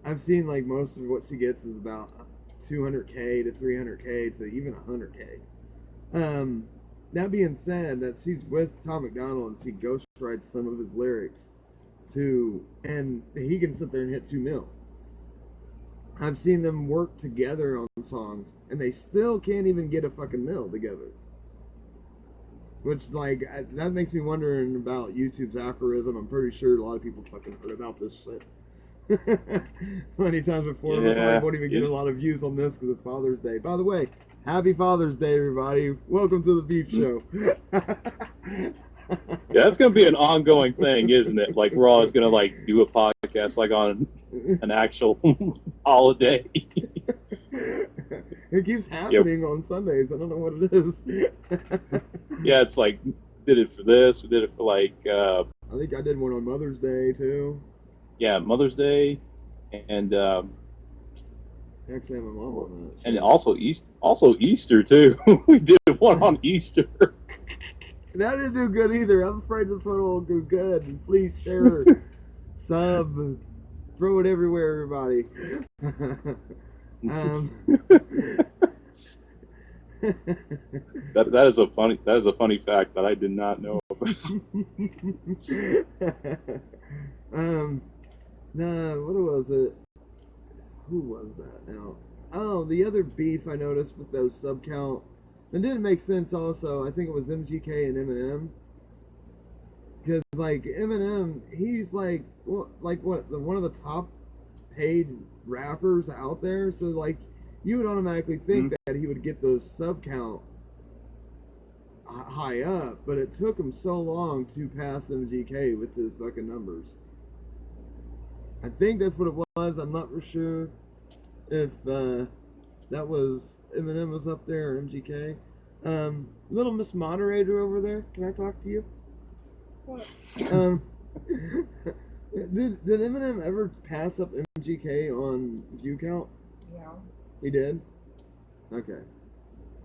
I've seen like most of what she gets is about 200K to 300K to even 100K. That being said, that she's with Tom MacDonald and she ghostwrites some of his lyrics too, and he can sit there and hit 2 mil. I've seen them work together on songs, and they still can't even get a fucking mil together. Which, like, that makes me wondering about YouTube's algorithm. I'm pretty sure a lot of people fucking heard about this shit many times before.
Yeah.
We probably won't even get a lot of views on this because it's Father's Day. By the way, happy Father's Day, everybody. Welcome to the Beef Show.
Yeah, that's gonna be an ongoing thing, isn't it? Like we're always gonna like do a podcast like on an actual holiday.
It keeps happening on Sundays. I don't know what it is.
Yeah, it's like did it for this. We did it for like.
I think I did one on Mother's Day too.
Yeah, Mother's Day, and
actually have my mom on that.
And also Easter too. We did one on Easter.
That didn't do good either. I'm afraid this one will do good. And please share, sub, throw it everywhere, everybody.
That is a funny fact that I did not know about.
No, what was it? Who was that now? Oh, the other beef I noticed with those sub count. It didn't make sense also. I think it was MGK and Eminem. Because, like, Eminem, he's like what, one of the top paid rappers out there. So, like, you would automatically think that he would get those sub count high up. But it took him so long to pass MGK with his fucking numbers. I think that's what it was. I'm not for sure if that was Eminem was up there or MGK. Little Miss Moderator over there, can I talk to you? What? Did Eminem ever pass up MGK on view count?
Yeah.
He did? Okay.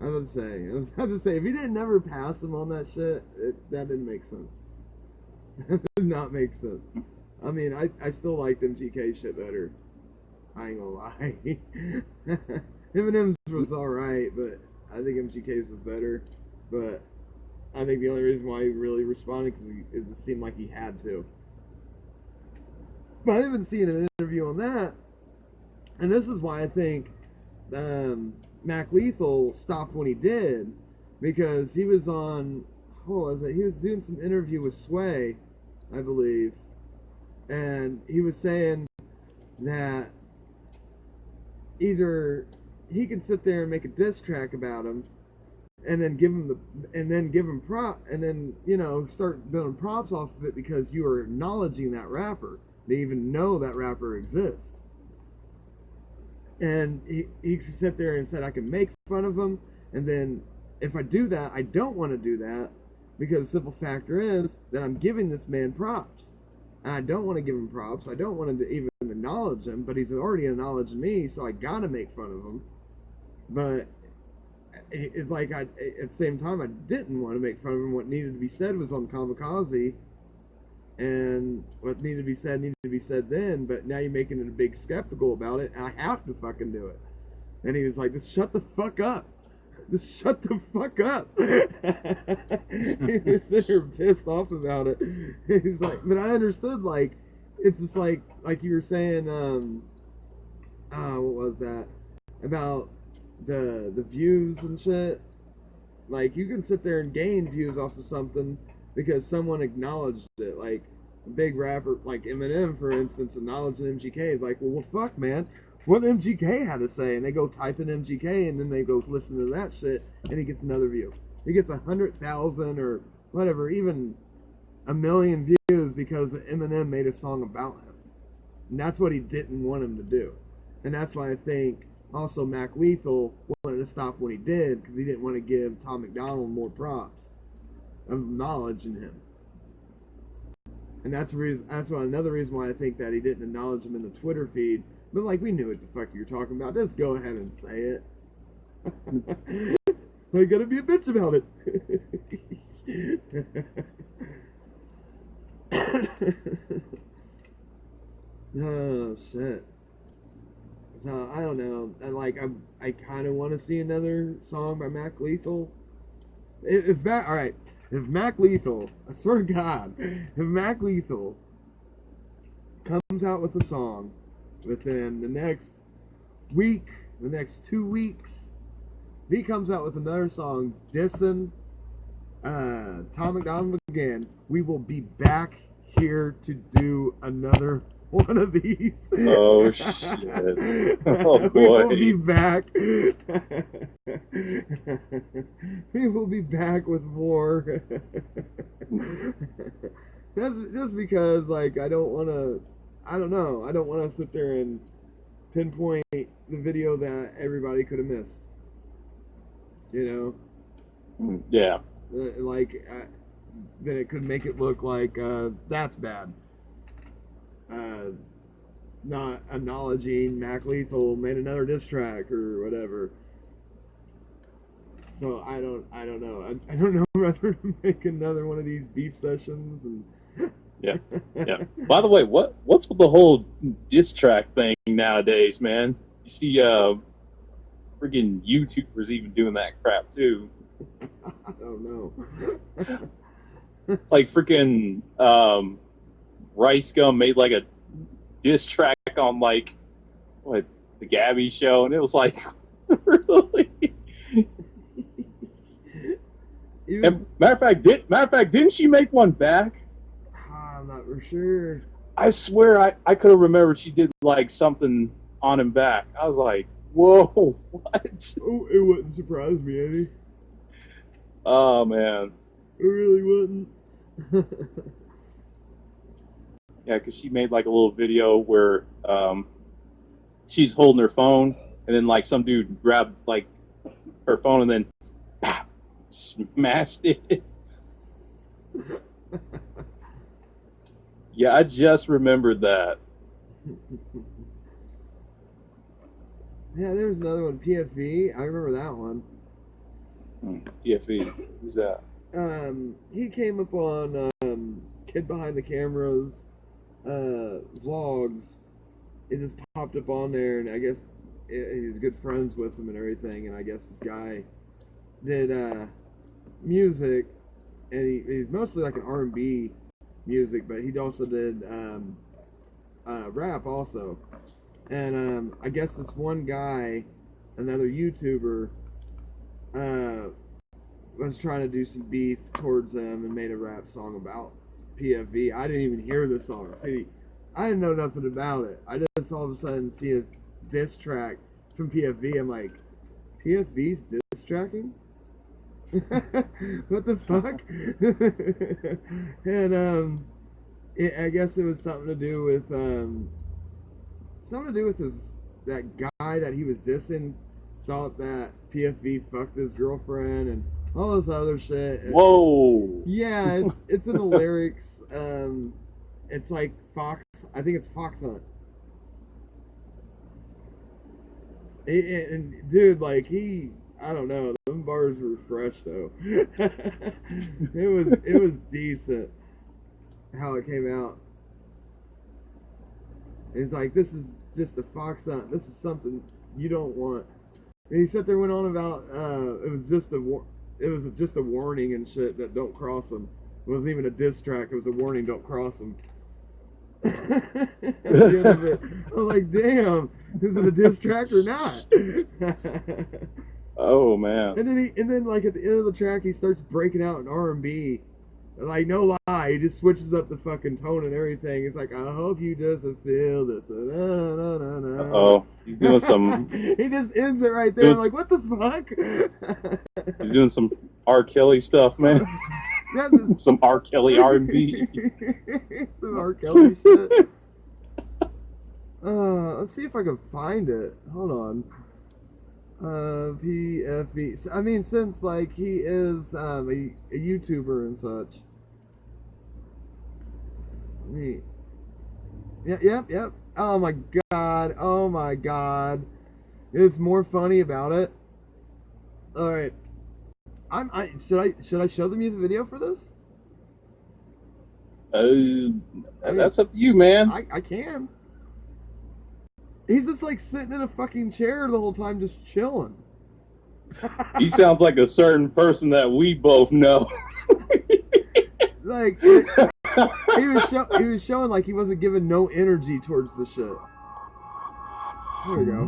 I was about to say, if he didn't never pass him on that shit, that didn't make sense. That did not make sense. I mean, I still like MGK shit better. I ain't gonna lie. Eminem's was alright, but I think MGK's was better. But I think the only reason why he really responded is it seemed like he had to. But I haven't seen an interview on that. And this is why I think Mac Lethal stopped when he did. Because he was on, what was it? He was doing some interview with Sway, I believe. And he was saying that either he can sit there and make a diss track about him, and then give him prop, and then, you know, start building props off of it because you are acknowledging that rapper. They even know that rapper exists. And he sat there and said I can make fun of him, and then if I do that, I don't want to do that, because the simple factor is that I'm giving this man props. And I don't want to give him props. I don't want to even acknowledge him, but he's already acknowledged me, so I gotta make fun of him. But it's like at the same time, I didn't want to make fun of him. What needed to be said was on Kamikaze, and what needed to be said then. But now you're making it a big skeptical about it, and I have to fucking do it. And he was like, "Just shut the fuck up. Just shut the fuck up." He was sitting there pissed off about it. He's like, but I understood, like, it's just like you were saying, what was that? About the views and shit. Like, you can sit there and gain views off of something because someone acknowledged it. Like, a big rapper, like Eminem, for instance, acknowledging MGK. Is like, well, fuck, man. What MGK had to say, and they go type in MGK, and then they go listen to that shit, and he gets another view. He gets 100,000 or whatever, even 1 million views because Eminem made a song about him. And that's what he didn't want him to do. And that's why I think also Mac Lethal wanted to stop when he did, because he didn't want to give Tom MacDonald more props of knowledge in him. And that's another reason why I think that he didn't acknowledge him in the Twitter feed. But, like, we knew what the fuck you were talking about. Just go ahead and say it. Why you gotta be a bitch about it? Oh, shit. So, I don't know. I kind of want to see another song by Mac Lethal. If Mac Lethal, I swear to God, if Mac Lethal comes out with a song within the next week, the next 2 weeks, if he comes out with another song dissing Tom MacDonald again, we will be back here to do another one of these.
Oh, shit. Oh, boy.
We will be back. We will be back with more. That's just because, like, I don't want to sit there and pinpoint the video that everybody could have missed. You know?
Yeah.
Then it could make it look like that's bad. Not acknowledging Mac Lethal made another diss track or whatever. So I don't know. I don't know whether to make another one of these beef sessions and.
Yeah. By the way, what's with the whole diss track thing nowadays, man? You see, friggin' YouTubers even doing that crap too.
I don't know.
Like freaking Rice Gum made like a diss track on like the Gabby show, and it was like really. And matter of fact, didn't she make one back?
I'm not for sure.
I swear I could have remembered she did like something on him back. I was like, whoa, what?
Oh, it wouldn't surprise me any.
Oh man.
It really wouldn't.
Yeah, because she made like a little video where she's holding her phone, and then like some dude grabbed like her phone and then smashed it. Yeah, I just remembered that.
Yeah, there's another one, PFV. I remember that one.
PFV, who's that?
He came up on Kid Behind the Camera's vlogs. It just popped up on there, and I guess he's good friends with him and everything. And I guess this guy did music, and he's mostly like an R&B music, but he also did rap also. And I guess this one guy, another YouTuber, was trying to do some beef towards them and made a rap song about PFV. I didn't even hear the song. See, I didn't know nothing about it. I just all of a sudden see a diss track from PFV. I'm like, PFV's diss tracking? What the fuck? And I guess it was something to do with his that guy that he was dissing thought that PFV fucked his girlfriend and all this other shit.
Whoa.
Yeah, it's in the lyrics. It's like Fox. I think it's Fox Hunt. And dude, like I don't know. Them bars were fresh though. it was decent how it came out. It's like, this is just a fox hunt. This is something you don't want. And he sat there and went on about it was just a warning and shit that don't cross them. It wasn't even a diss track. It was a warning, don't cross them. At the end of it, I was like, damn, is it a diss track or not?
Oh man.
And then like at the end of the track, he starts breaking out in R&B. Like, no lie, he just switches up the fucking tone and everything. It's like, I hope you doesn't feel this.
Uh-oh. He's doing some...
He just ends it right there. I'm like, what the fuck?
He's doing some R. Kelly stuff, man. Some R. Kelly R&B.
Some R. Kelly shit. Let's see if I can find it. Hold on. PFV. I mean, since like he is a YouTuber and such. Neat. Yep. Oh my god. It's more funny about it. All right. Should I show the music video for this?
That's up to you, man.
I can. He's just like sitting in a fucking chair the whole time, just chilling.
He sounds like a certain person that we both know.
Like he was showing like he wasn't giving no energy towards the shit. There we go.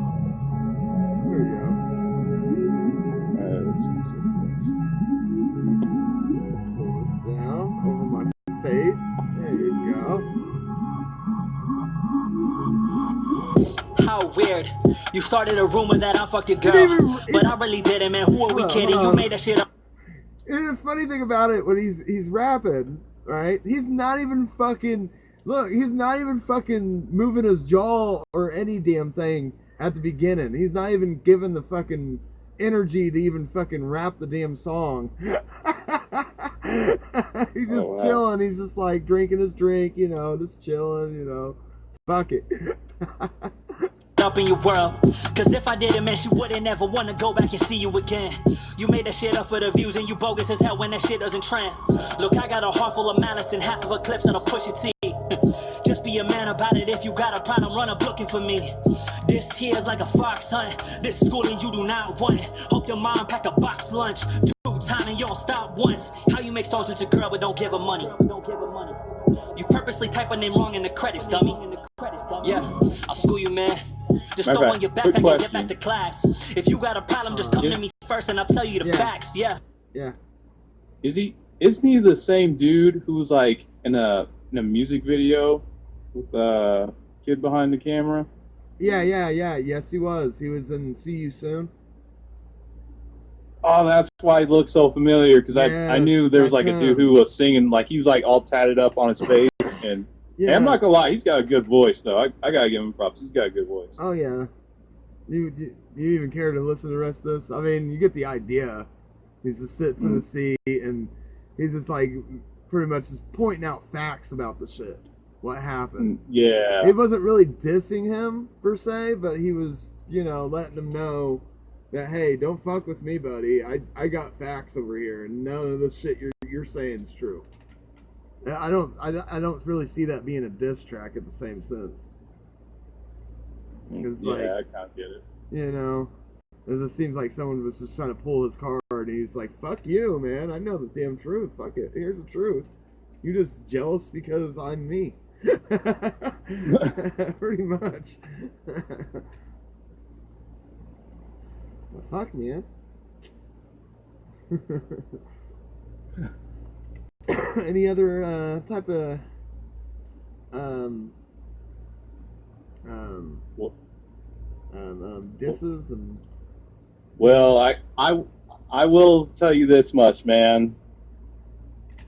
Pull this down over my face. There you go.
How weird. You started a rumor that I fucked your girl, but I really didn't, man. Who are we kidding? You made that shit up.
And the funny thing about it, when he's rapping, right? He's not even fucking moving his jaw or any damn thing at the beginning. He's not even giving the fucking energy to even fucking rap the damn song. He's just chilling. He's just like drinking his drink, just chilling, Fuck it.
Up in your world, cause if I didn't, man, she wouldn't ever wanna go back and see you again. You made that shit up for the views, and you bogus as hell when that shit doesn't trend. Look, I got a heart full of malice and half of a clips that'll push your T. Just be a man about it. If you got a problem, run up looking for me. This here's like a fox hunt. This schooling you do not want. Hope your mom packed a box lunch 2 times and you don't stop once. How you make songs with your girl but don't give her money? You purposely type her name wrong in the credits, dummy. Yeah, I'll school you, man. Just throw on your backpack and get back to class. If you got a problem, just come to me first and I'll tell you the facts. Yeah.
Isn't he the same dude who was like in a music video with a kid behind the camera?
Yeah. Yes, he was. He was in See You Soon.
Oh, that's why he looked so familiar, because I knew there was like a dude who was singing, like he was like all tatted up on his face, and I'm not gonna lie, he's got a good voice though. I gotta give him props. He's got a good voice.
Oh yeah. You even care to listen to the rest of this? I mean, you get the idea. He just sits in a seat and he's just like pretty much just pointing out facts about the shit. What happened?
Yeah.
It wasn't really dissing him per se, but he was, letting him know that, hey, don't fuck with me, buddy. I got facts over here, and none of this shit you're saying is true. I don't really see that being a diss track in the same sense.
I can't get it.
It seems like someone was just trying to pull his card, and he's like, "Fuck you, man! I know the damn truth. Fuck it. Here's the truth. You're just jealous because I'm me." Pretty much. Well, fuck, man. Any other type of disses and?
Well, I will tell you this much, man.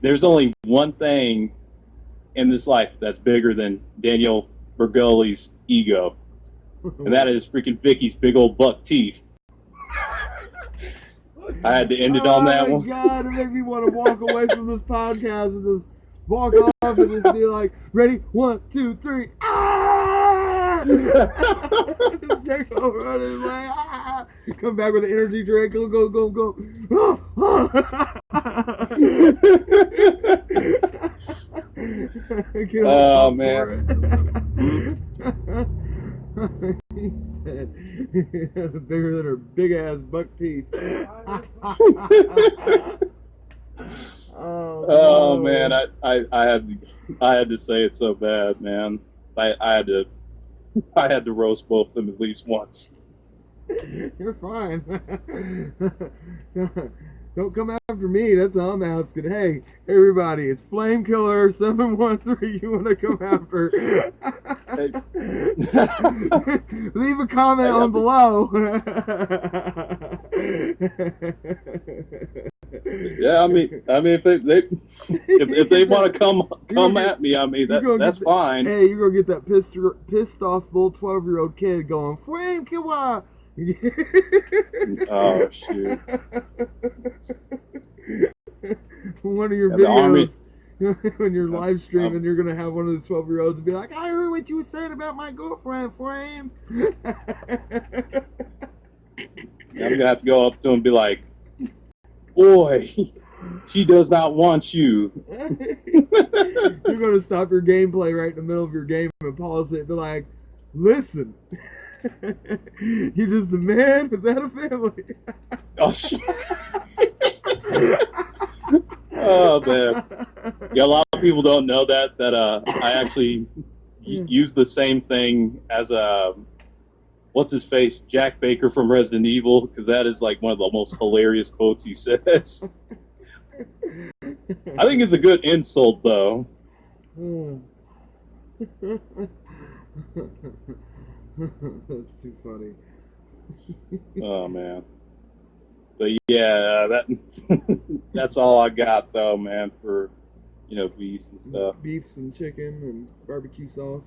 There's only one thing in this life that's bigger than Daniel Bergoli's ego, and that is freaking Vicky's big old buck teeth. I had to end it on that one.
Oh my God, it made me want to walk away from this podcast and just walk off and just be like, ready, 1, 2, 3, ah! Just take over running like, ah! Come back with an energy drink, go, go, go, go.
Oh man.
He said, bigger than her big ass buck teeth.
Oh man, I had to say it so bad, man. I had to roast both of them at least once.
You're fine. Don't come after me. That's all I'm asking. Hey, everybody, it's Flame Killer 713. You want to come after? Leave a comment on below.
Yeah, I mean, if they want to come at me, I mean that's fine.
Hey, you're gonna get that pissed off little 12-year-old kid going Flame Killer.
Oh shoot!
One of your videos when you're live streaming, you're gonna have one of the 12-year-olds be like, "I heard what you were saying about my girlfriend, Flame."
I'm gonna have to go up to him and be like, "Boy, she does not want you."
You're gonna stop your gameplay right in the middle of your game and pause it and be like, "Listen." You're just a man without a family.
Oh shit! Oh man! Yeah, a lot of people don't know that I actually use the same thing as what's his face, Jack Baker from Resident Evil, because that is like one of the most hilarious quotes he says. I think it's a good insult though.
That's too funny.
Oh man. But yeah, that's all I got though, man, for beefs and stuff.
Beefs and chicken and barbecue sauce.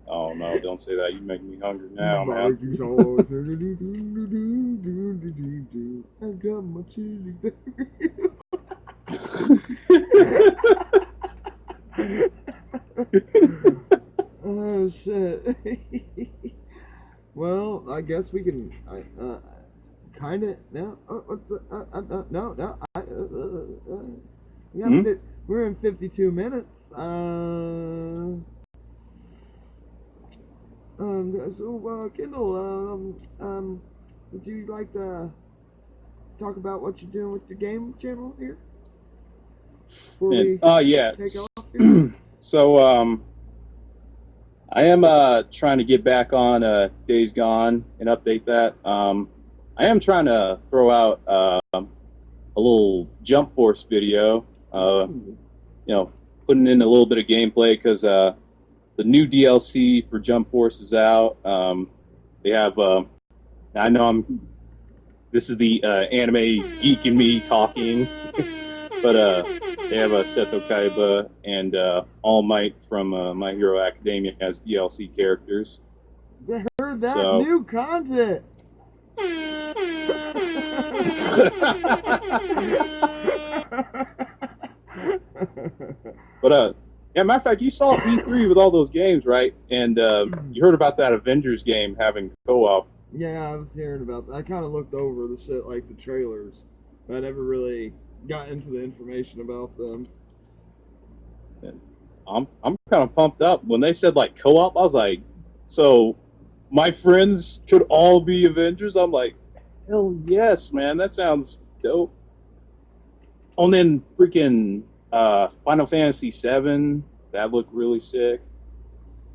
Oh no, don't say that. You make me hungry now, man.
Barbecue sauce. I got my chili baby. Oh shit. Well, I guess we can kind of no. Yeah, we're in 52 minutes. So Kendall, would you like to talk about what you're doing with your game channel here?
Yeah.
Take off here?
So I am trying to get back on Days Gone and update that. I am trying to throw out a little Jump Force video, putting in a little bit of gameplay because the new DLC for Jump Force is out. They have, I know this is the anime geek in me talking, but they have Seto Kaiba and All Might from My Hero Academia as DLC characters.
I heard that new content.
But yeah, matter of fact, you saw E3 with all those games, right? And you heard about that Avengers game having co-op.
Yeah, I was hearing about that. I kind of looked over the shit, like the trailers, but I never really got into the information about them.
And I'm kind of pumped up. When they said like co-op, I was like, so my friends could all be Avengers? I'm like, hell yes, man, that sounds dope. Oh, and then freaking Final Fantasy VII, that looked really sick.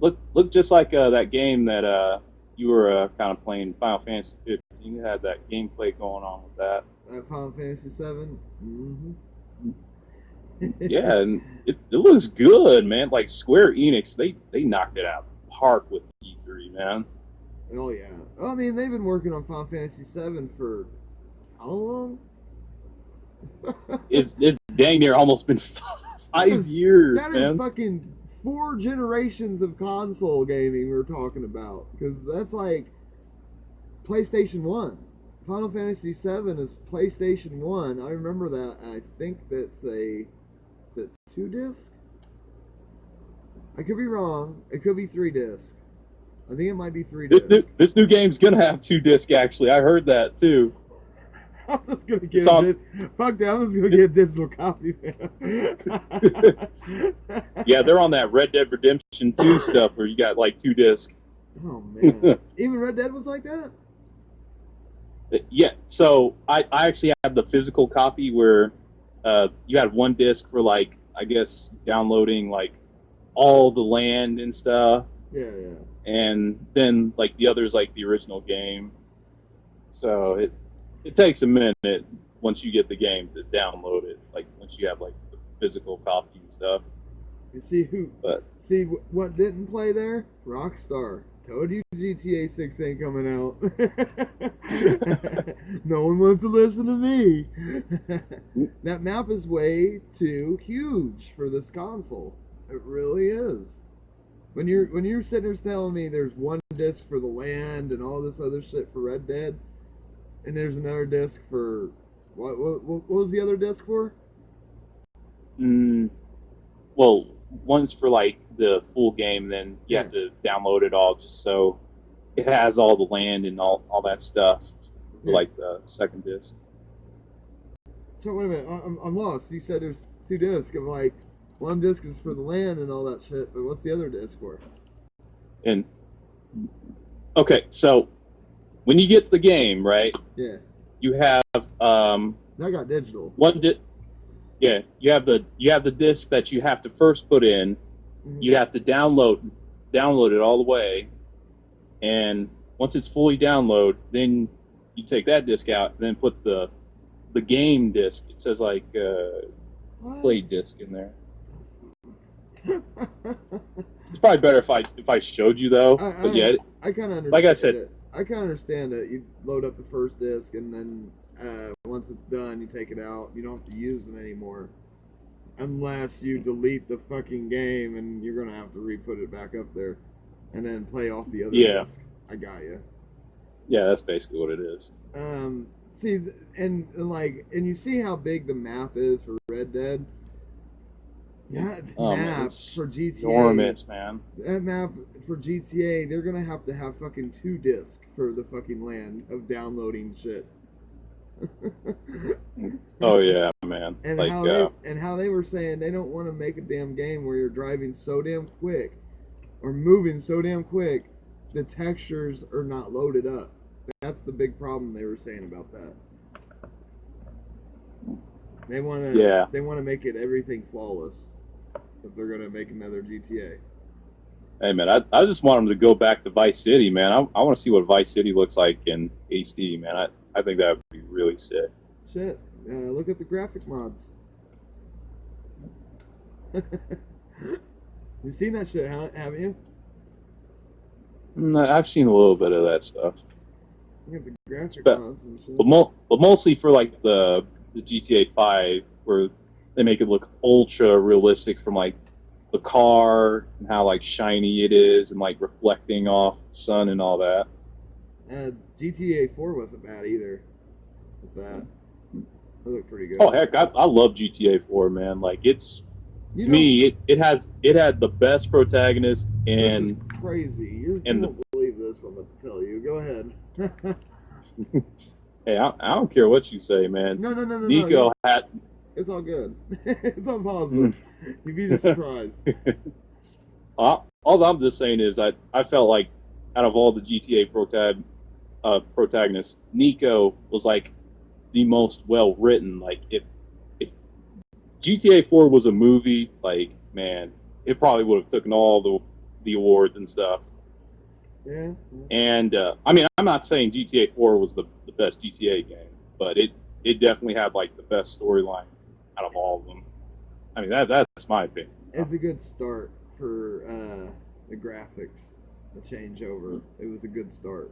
Look just like that game that you were kind of playing, Final Fantasy 15. You had that gameplay going on with that.
Final Fantasy VII? Mm-hmm.
Yeah, and it looks good, man. Like Square Enix, they knocked it out of the park with E3, man.
Oh yeah. I mean, they've been working on Final Fantasy VII for how long?
It's dang near almost been 5 years,
that
man.
Is fucking 4 generations of console gaming we're talking about, because that's like PlayStation 1. Final Fantasy VII is PlayStation 1. I remember that, and I think that's is it 2 disc? I could be wrong. It could be 3 disc. I think it might be 3 disc.
This new game's gonna have 2 disc. Actually, I heard that too.
I'm just gonna get fuck that. I'm just gonna get a digital copy, man.
Yeah, they're on that Red Dead Redemption 2 stuff where you got like 2 disc.
Oh man, even Red Dead was like that.
Yeah, so I actually have the physical copy where you had 1 disc for like, I guess, downloading like all the land and stuff.
Yeah.
And then like the other's like the original game. So it takes a minute once you get the game to download it. Like once you have like the physical copy and stuff.
You see what didn't play there? Rockstar. Told you GTA 6 ain't coming out. No one wants to listen to me. That map is way too huge for this console. It really is. When you're sitting there telling me there's 1 disc for the land and all this other shit for Red Dead, and there's another disc for what was the other disc for?
Well, one's for like the full game, then you have to download it all just so it has all the land and all that stuff for like the second disc.
So wait a minute, I'm lost. You said there's 2 discs. I'm like, 1 disc is for the land and all that shit, but what's the other disc for?
And okay, so when you get the game, right?
Yeah.
You have
I got digital.
Yeah, you have the disc that you have to first put in.
Mm-hmm.
You have to download it all the way, and once it's fully downloaded, then you take that disc out and then put the game disc. It says like play disc in there. It's probably better if I showed you though. But yeah,
I kind of understand.
Like I said,
I kind of understand that you load up the first disc and then once it's done, you take it out. You don't have to use it anymore, unless you delete the fucking game, and you're gonna have to re-put it back up there, and then play off the other disc. I got you.
Yeah, that's basically what it is.
See, and you see how big the map is for Red Dead. That map for GTA,
enormous, man.
That map for GTA, they're gonna have to have fucking 2 discs for the fucking land of downloading shit.
Oh yeah, man.
And
like,
how they were saying they don't want to make a damn game where you're driving so damn quick or moving so damn quick, the textures are not loaded up. That's the big problem they were saying about that. They want to make it everything flawless if they're going to make another GTA.
Hey man, I just want them to go back to Vice City, man. I want to see what Vice City looks like in HD, man. I think that would be really sick.
Shit, look at the graphic mods. You've seen that shit, haven't you?
No, I've seen a little bit of that stuff.
Look at the graphic mods and shit.
But mostly for like the GTA 5, where they make it look ultra realistic from like the car and how like shiny it is and like reflecting off the sun and all that.
GTA 4 wasn't bad either. With that, it looked pretty good.
Oh heck, I love GTA 4, man. Like it had the best protagonist and.
This is crazy. You won't believe this. I'm going to tell you. Go ahead.
Hey, I don't care what you say, man.
No.
Nico had.
It's all good. It's on positive. You'd be surprised.
All I'm just saying is I felt like out of all the GTA protagonists, Nico was like the most well written. Like if GTA 4 was a movie, like man, it probably would have taken all the awards and stuff.
Yeah.
And I mean, I'm not saying GTA 4 was the best GTA game, but it definitely had like the best storyline out of all of them. I mean, that's my opinion.
It's a good start for the graphics, the changeover. It was a good start.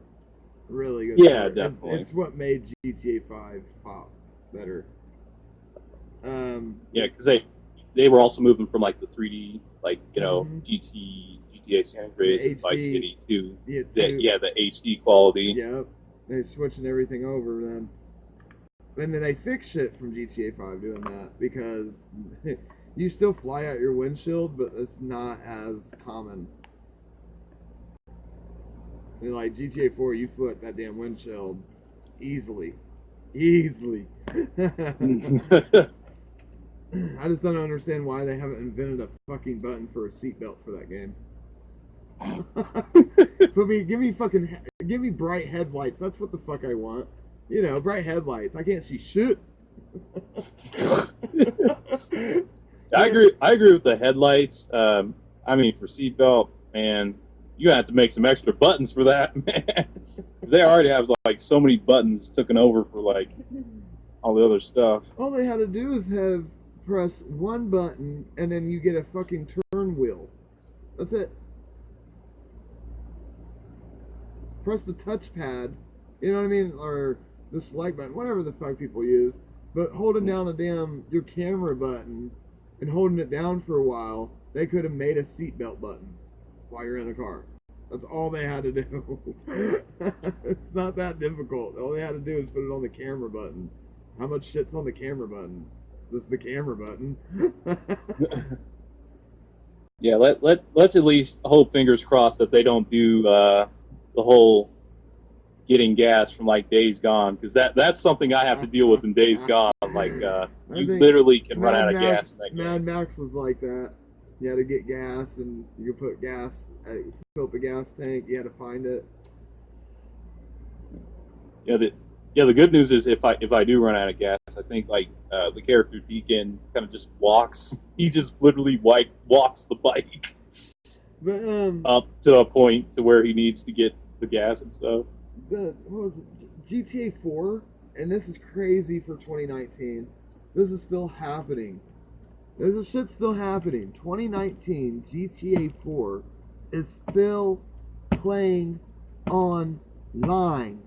Really good.
Yeah,
start.
definitely.
It's what made GTA 5 pop better.
Yeah, because they were also moving from like the 3D like GTA San Andreas and Vice City too.
Yeah,
the HD quality.
Yep, they're switching everything over then. And then they fix shit from GTA 5 doing that, because you still fly out your windshield, but it's not as common. And like GTA 4, you foot that damn windshield easily. I just don't understand why they haven't invented a fucking button for a seatbelt for that game. Give me bright headlights. That's what the fuck I want. You know, bright headlights. I can't see shit.
I agree with the headlights. I mean, for seatbelt, man, you have to make some extra buttons for that, man. Because they already have like so many buttons taken over for like all the other stuff.
All they had to do is press one button, and then you get a fucking turn wheel. That's it. Press the touchpad, you know what I mean, or the select button, whatever the fuck people use. But holding down your camera button and holding it down for a while, they could have made a seatbelt button while you're in a car. That's all they had to do. It's not that difficult. All they had to do is put it on the camera button. How much shit's on the camera button? Just the camera button.
Yeah, let's at least hope, fingers crossed, that they don't do the whole getting gas from like Days Gone, because that's something I have to deal with in Days Gone. Like you literally can run out of gas in that game.
Mad Max was like that. You had to get gas, and you could put gas, fill up a gas tank. You had to find it.
Yeah, the good news is if I do run out of gas, I think like the character Deacon kind of just walks. He just literally walks the bike up to a point to where he needs to get the gas and stuff.
What was it? GTA 4, and this is crazy for 2019. This is still happening. This shit's still happening. 2019 GTA 4 is still playing online.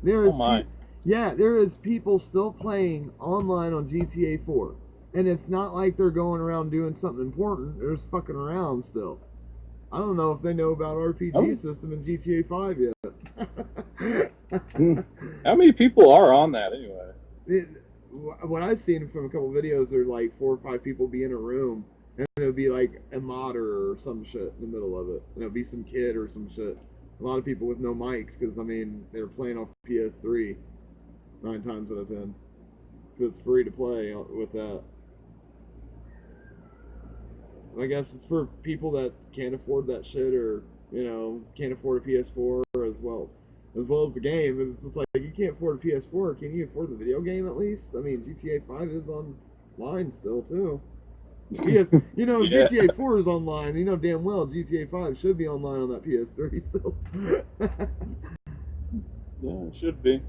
There is people still playing online on GTA 4. And it's not like they're going around doing something important. They're just fucking around still. I don't know if they know about RPG system in GTA 5 yet.
How many people are on that anyway?
What I've seen from a couple videos, are like 4 or 5 people be in a room, and it'll be like a modder or some shit in the middle of it. And it'll be some kid or some shit. A lot of people with no mics, because, I mean, they're playing off PS3 9 times out of 10. Because it's free to play with that. I guess it's for people that can't afford that shit, or, you know, can't afford a PS4 as well as the game. And it's just like, you can't afford a PS4, can you afford the video game at least? I mean, GTA 5 is online still, too. GTA 4 is online. You know damn well GTA 5 should be online on that PS3 still.
Yeah, it should be.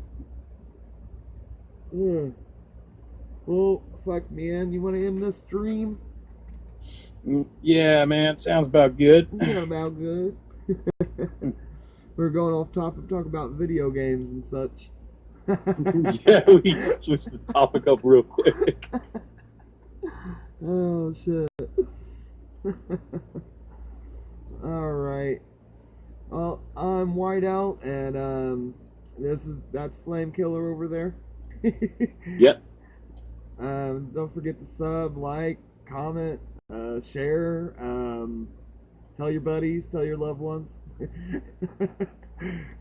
Yeah. Well, fuck, man. You want to end this stream?
Yeah, man. Sounds about good.
Yeah, about good. We're going off topic, talk about video games and such.
Yeah, we switched the topic up real quick.
Oh shit. Alright. Well, I'm Whiteout, and that's Flame Killer over there.
Yep.
Don't forget to sub, like, comment, share, tell your buddies, tell your loved ones.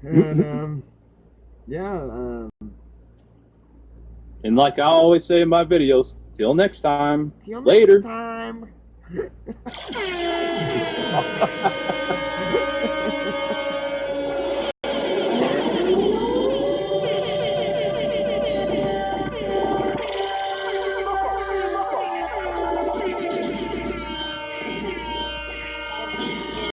And
and like I always say in my videos, till next time.
Till
Later.
next time.